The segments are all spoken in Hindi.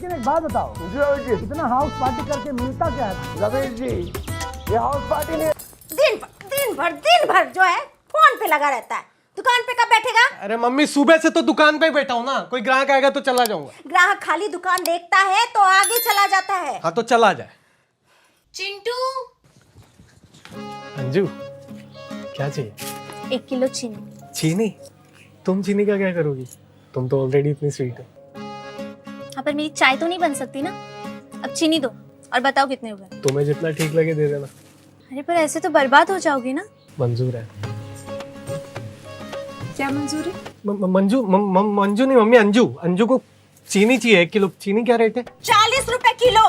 लेकिन एक बात बताओ, इतना हाउस पार्टी करके मिलता क्या है? रमेश जी, ये हाउस पार्टी नहीं। दिन भर जो है फोन पे लगा रहता है। दुकान पे कब बैठेगा? अरे मम्मी सुबह से तो दुकान पे ही बैठा हूँ ना, कोई ग्राहक आएगा तो चला जाऊंगा। ग्राहक खाली दुकान देखता है तो आगे चला जाता है। हाँ तो चला जाए। चिंटू, अंजू क्या चाहिए? 1 किलो चीनी। चीनी? तुम चीनी का क्या करोगी? तुम तो ऑलरेडी इतनी स्वीट हो। हाँ पर मेरी चाय तो नहीं बन सकती ना। अब चीनी दो और बताओ कितने हुए। तुम्हें जितना ठीक लगे दे देना। अरे पर ऐसे तो बर्बाद हो जाओगी ना। मंजूर है। क्या मंजूर है? मंजू नहीं मम्मी, अंजू। अंजू को चीनी चाहिए 1 किलो। चीनी क्या रेट है? 40 रुपए किलो।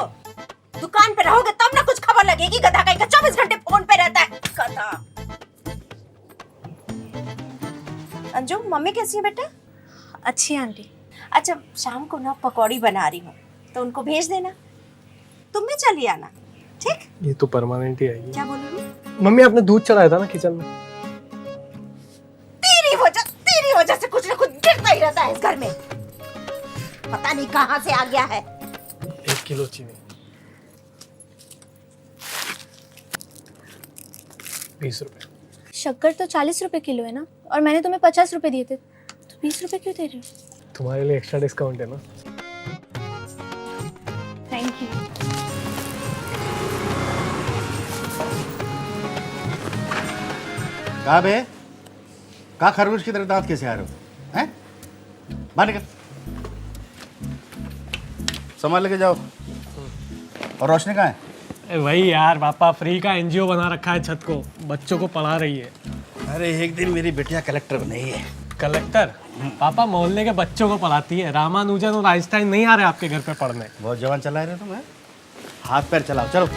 दुकान पे रहोगे तब ना कुछ खबर लगेगी। गधा कहीं का 24 घंटे फोन पे रहता है गधा। अंजू, मम्मी कैसी है बेटा? अच्छी है आंटी। अच्छा, शाम को ना पकौड़ी बना रही हूँ तो उनको भेज देना। तुम भी चली आना, ठीक? ये तो परमानेंट ही आएगी। क्या बोलोगी? मम्मी आपने दूध चलाया था ना किचन में। तेरी वजह से कुछ ना कुछ गिरता ही रहता है इस घर में। पता नहीं कहाँ से आ गया है। 1 किलो चीनी 20 रुपए। शक्कर तो 40 रुपए किलो है ना, और मैंने तुम्हें 50 रुपए दिए थे, तो 20 रुपए क्यों दे रहे हो? तुम्हारे लिए एक्स्ट्रा डिस्काउंट है ना। Thank you. कहाँ बे? कहाँ खरगोश की तरह दांत कैसे आ रहे हो? हैं? बाहर निकल। सामान लेके जाओ। और रोशनी कहाँ है? वही यार, पापा फ्री का एनजीओ बना रखा है छत को, बच्चों को पढ़ा रही है। अरे एक दिन मेरी बेटिया कलेक्टर बनी है। कलेक्टर? पापा मोहल्ले के बच्चों को पढ़ाती है। रामानुजन और आइंस्टाइन नहीं आ रहे आपके घर पे पढ़ने। बहुत जवान चला रहे हो तुम, हैं? हाथ पैर चलाओ, चलो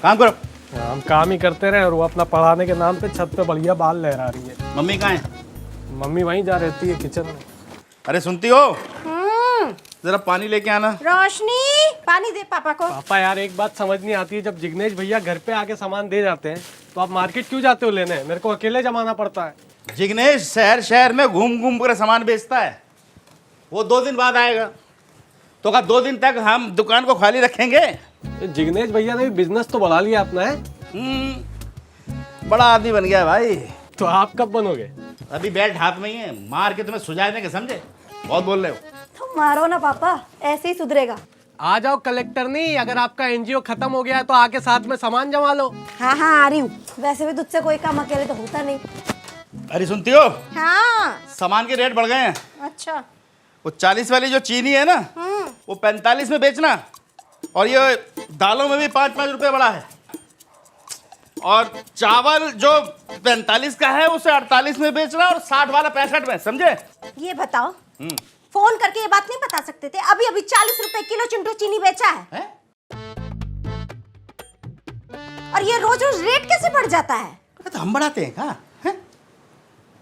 काम करो। हम काम ही करते रहे और वो अपना पढ़ाने के नाम पे छत पे बढ़िया बाल लहरा रही है। मम्मी कहाँ है? मम्मी वहीं जा रहती है किचन में। अरे सुनती हो? जरा पानी लेके आना। रोशनी, पानी दे पापा को। पापा यार एक बात समझ नहीं आती है, जब जिग्नेश भैया घर पे आके सामान दे जाते हैं तो आप मार्केट क्यों जाते हो लेने? मेरे को अकेले जमाना पड़ता है। जिग्नेश शहर शहर में घूम घूम कर सामान बेचता है। वो 2 दिन बाद आएगा तो क्या 2 दिन तक हम दुकान को खाली रखेंगे? जिग्नेश भैया ने भी बिजनेस तो बढ़ा लिया अपना है। बड़ा आदमी बन गया भाई। तो आप कब बनोगे? अभी बैट हाथ में ही है, मार के तुम्हें सुझा देंगे, समझे? बहुत बोल रहे हो। तुम मारो ना पापा, ऐसे ही सुधरेगा। आ जाओ कलेक्टर। नहीं, अगर आपका एनजीओ खत्म हो गया है तो आके साथ में सामान जमा लो। हाँ आ रही हूँ। वैसे भी तुझसे कोई काम अकेले तो होता नहीं। अरे सुनती हो? हाँ। सामान के रेट बढ़ गए हैं। अच्छा। वो 40 वाली जो चीनी है ना, वो 45 में बेचना। और ये दालों में भी 5-5 रुपए बढ़ा है। और चावल जो 45 का है उसे 48 में बेचना, और 60 वाला 65 में, समझे? ये बताओ, फोन करके ये बात नहीं बता सकते थे? अभी अभी 40 रुपए किलो चिंटू चीनी बेचा है। और ये रोज रोज रेट कैसे बढ़ जाता है? तो हम बढ़ाते हैं कहाँ? हैं?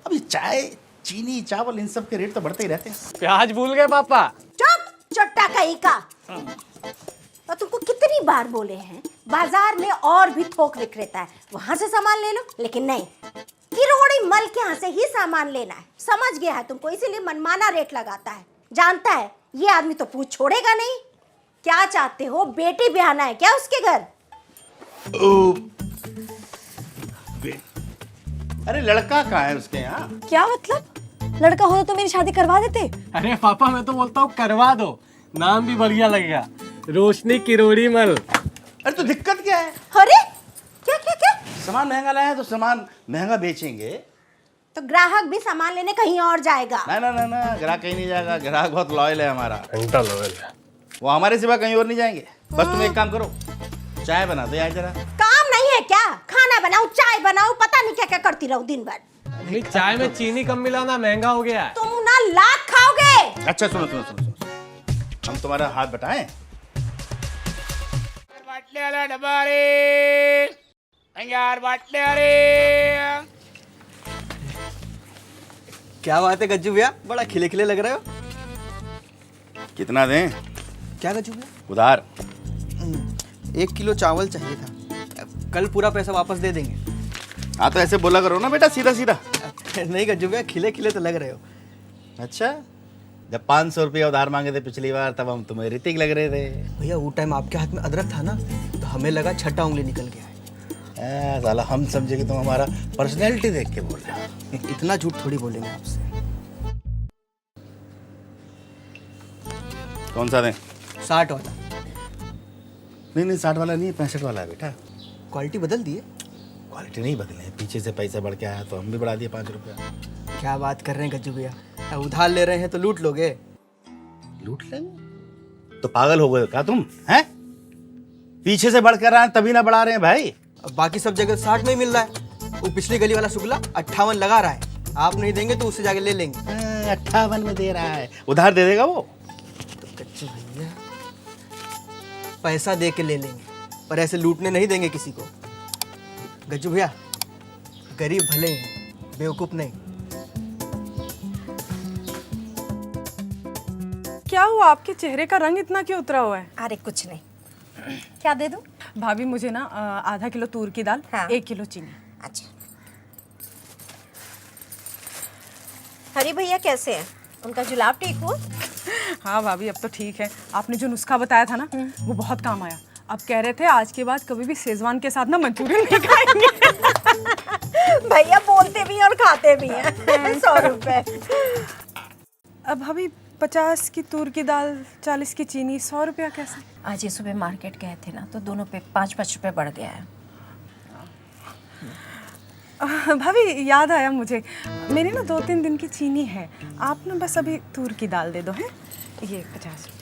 अभी चाय, चीनी, चावल, इन सब के रेट तो बढ़ते ही रहते हैं। प्याज भूल गए पापा? चुप, चट्टा कहीं का। और तुमको कितनी बार बोले हैं, बाजार में और भी थोक विक्रेता है, वहां से सामान ले लो। लेकिन नहीं, किरोड़ी मल के यहाँ से ही सामान लेना है। समझ गया है तुमको, इसीलिए मनमाना रेट लगाता है। जानता है ये आदमी तो पूछ छोड़ेगा नहीं। क्या चाहते हो? बेटी ब्याहना है क्या उसके घर? अरे लड़का कहाँ है उसके यहाँ? क्या मतलब? लड़का हो तो मेरी शादी करवा देते। अरे पापा मैं तो बोलता हूँ करवा दो, नाम भी बढ़िया लगेगा, रोशनी किरोड़ी मल। अरे तो दिक्कत क्या है? अरे क्या क्या क्या? सामान महंगा लाया है तो सामान महंगा बेचेंगे। तो ग्राहक भी सामान लेने कहीं और जाएगा। ना ना ना ना, ग्राहक कहीं नहीं जाएगा। ग्राहक बहुत लॉयल है हमारा। घंटा लॉयल है। वो हमारे सिवा कहीं और नहीं जाएंगे। बस तुम एक काम करो, चाय बना दो यार जरा। काम नहीं है क्या? खाना बनाऊं, चाय बनाऊं, पता नहीं क्या क्या करती रहूं दिन भर। नहीं, चाय में चीनी कम मिलाना, महंगा हो गया है। तुम ना लात खाओगे। अच्छा सुनो सुनो सुनो सुनो, हम तुम्हारा हाथ बटाएं। क्या बात है गज्जू भैया, बड़ा खिले खिले लग रहे हो। कितना दें? क्या गज्जू भैया? उधार। 1 किलो चावल चाहिए था, कल पूरा पैसा वापस दे देंगे। हाँ तो ऐसे बोला करो ना बेटा, सीधा सीधा। नहीं गज्जू भैया, खिले खिले तो लग रहे हो। अच्छा, जब 500 रुपया उधार मांगे थे पिछली बार, तब हम तुम्हें ऋतिक लग रहे थे। भैया वो टाइम आपके हाथ में अदरक था ना, तो हमें लगा छठा उंगली निकल गया है। साला हम समझे कि तुम हमारा पर्सनैलिटी देख के बोल रहे हो। इतना झूठ थोड़ी बोलेंगे आपसे। कौन सा दें? 60 वाला। नहीं 60 वाला नहीं, 65 वाला है बेटा। क्वालिटी बदल दिए? क्वालिटी नहीं बदले, पीछे से पैसा बढ़ के आया तो हम भी बढ़ा दिए 5 रुपया। क्या बात कर रहे हैं गज्जू भैया, अब उधार ले रहे हैं तो लूट लोगे? लूट लेंगे? तो पागल हो गए क्या तुम? हैं? पीछे से बढ़ कर आए तभी ना बढ़ा रहे हैं भाई। अब बाकी सब जगह 60 में ही मिल रहा है। वो पिछली गली वाला शुक्ला 58 लगा रहा है। आप नहीं देंगे तो उससे जाके ले लेंगे। 58 में दे रहा है, उधार दे देगा वो? तो गज्जू भैया पैसा दे के ले लेंगे, पर ऐसे लूटने नहीं देंगे किसी को। गज्जू भैया गरीब भले हैं, बेवकूफ नहीं। क्या हुआ, आपके चेहरे का रंग इतना क्यों उतरा हुआ है? अरे कुछ नहीं। क्या दे दूं? भाभी मुझे ना आधा किलो तूर की दाल, हाँ। 1 किलो चीनी। अच्छा। हरी भैया कैसे हैं? उनका जुलाब ठीक हुआ? हाँ भाभी अब तो ठीक है। आपने जो नुस्खा बताया था ना वो बहुत काम आया। अब कह रहे थे आज के बाद कभी भी शेजवान के साथ ना मंचूरियन नहीं खाएंगे। भैया बोलते भी हैं और खाते भी हैं। 100 रुपए। अब भाभी 50 की तूर की दाल, 40 की चीनी, 100 रुपया कैसे? आज ये सुबह मार्केट गए थे ना, तो दोनों पे 5-5 रुपए बढ़ गया है। भाभी याद आया मुझे, मेरी ना 2-3 दिन की चीनी है। आप ना बस अभी तूर की दाल दे दो, हैं? ये 50 रुपये।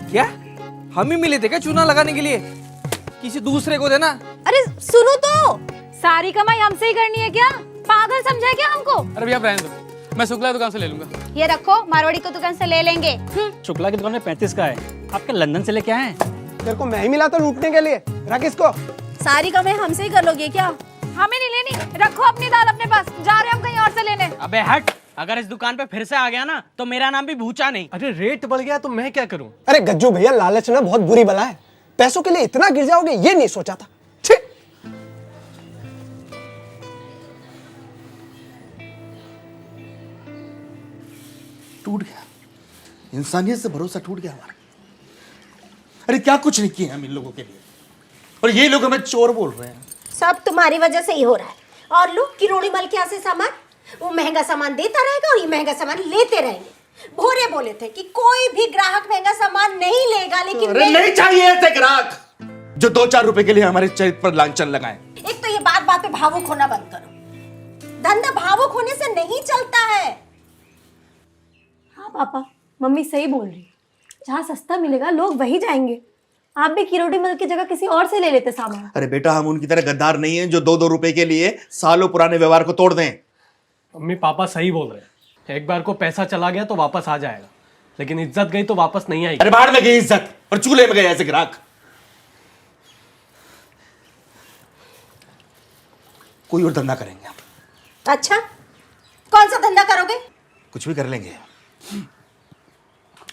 क्या हम ही मिले थे क्या चूना लगाने के लिए? किसी दूसरे को देना। अरे सुनो तो, सारी कमाई हमसे ही करनी है क्या? पागल समझा क्या हमको? अरे भैया रहने दो, मैं शुक्ला दुकान से ले लूंगा। ये रखो, मारवाड़ी को दुकान से ले लेंगे। शुक्ला की दुकान में 35 का है, आपके लंदन से लेके आए हैं। तेरे को मैं ही मिला था लूटने के लिए, रख इसको। सारी कमाई हमसे ही कर लोगे क्या? हमें नहीं लेनी, रखो अपनी दाल अपने पास, जा रहे हम कहीं और से लेने। अबे हट, अगर इस दुकान पे फिर से आ गया ना तो मेरा नाम भी भूचा नहीं। अरे रेट बढ़ गया तो मैं क्या करूं? अरे गज्जू भैया, लालच ना बहुत बुरी बला है। पैसों के लिए इतना गिर जाओगे ये नहीं सोचा था। छी! टूट गया, इंसानियत से भरोसा टूट गया हमारा। अरे क्या कुछ नहीं किया हम इन लोगों के लिए, और ये लोग हमें चोर बोल रहे हैं। सब तुम्हारी वजह से ही हो रहा है। और लोग किरोड़ी मल के यहाँ से सामान, वो महंगा सामान देता रहेगा और ये महंगा सामान लेते रहेंगे। भोरे बोले थे कि कोई भी ग्राहक महंगा सामान नहीं लेगा, लेकिन अरे नहीं चाहिए ऐसे ग्राहक जो 2-4 रुपए के लिए हमारे चरित्र पर लांछन लगाएं। एक तो ये बात बात पे भावुक होना बंद करो। धंधा भावुक होने से नहीं चलता है। हाँ पापा, मम्मी सही बोल रही है। जहाँ सस्ता मिलेगा लोग वही जाएंगे। आप भी किरोड़ी मल की जगह किसी और से ले लेते सामान। अरे बेटा, हम उनकी तरह गद्दार नहीं हैं जो 2-2 रुपए के लिए सालों पुराने व्यवहार को तोड़ दें। मम्मी पापा सही बोल रहे हैं, एक बार को पैसा चला गया तो वापस आ जाएगा, लेकिन इज्जत गई तो वापस नहीं आएगी। अरे बाहर में गई इज्जत और चूल्हे में गए ऐसे ग्राहक। कोई और धंधा करेंगे हम। अच्छा, कौन सा धंधा करोगे? कुछ भी कर लेंगे,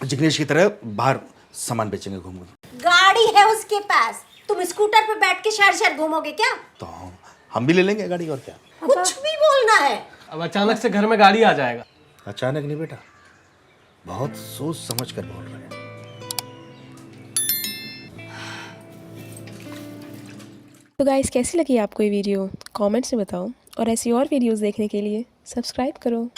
जिग्नेश की तरह बाहर सामान बेचेंगे, घूमूंगे। गाड़ी है उसके पास, तुम स्कूटर पे बैठ के शहर शहर घूमोगे क्या? तो हम भी ले लेंगे गाड़ी, और क्या। कुछ भी बोलना है। अब अचानक से घर में गाड़ी आ जाएगा। अचानक नहीं बेटा, बहुत सोच समझ कर बोल रहे हैं। तो गाइस, कैसी लगी आपको ये वीडियो? कमेंट्स में बताओ, और ऐसी और वीडियोस देखने के लिए सब्सक्राइब करो।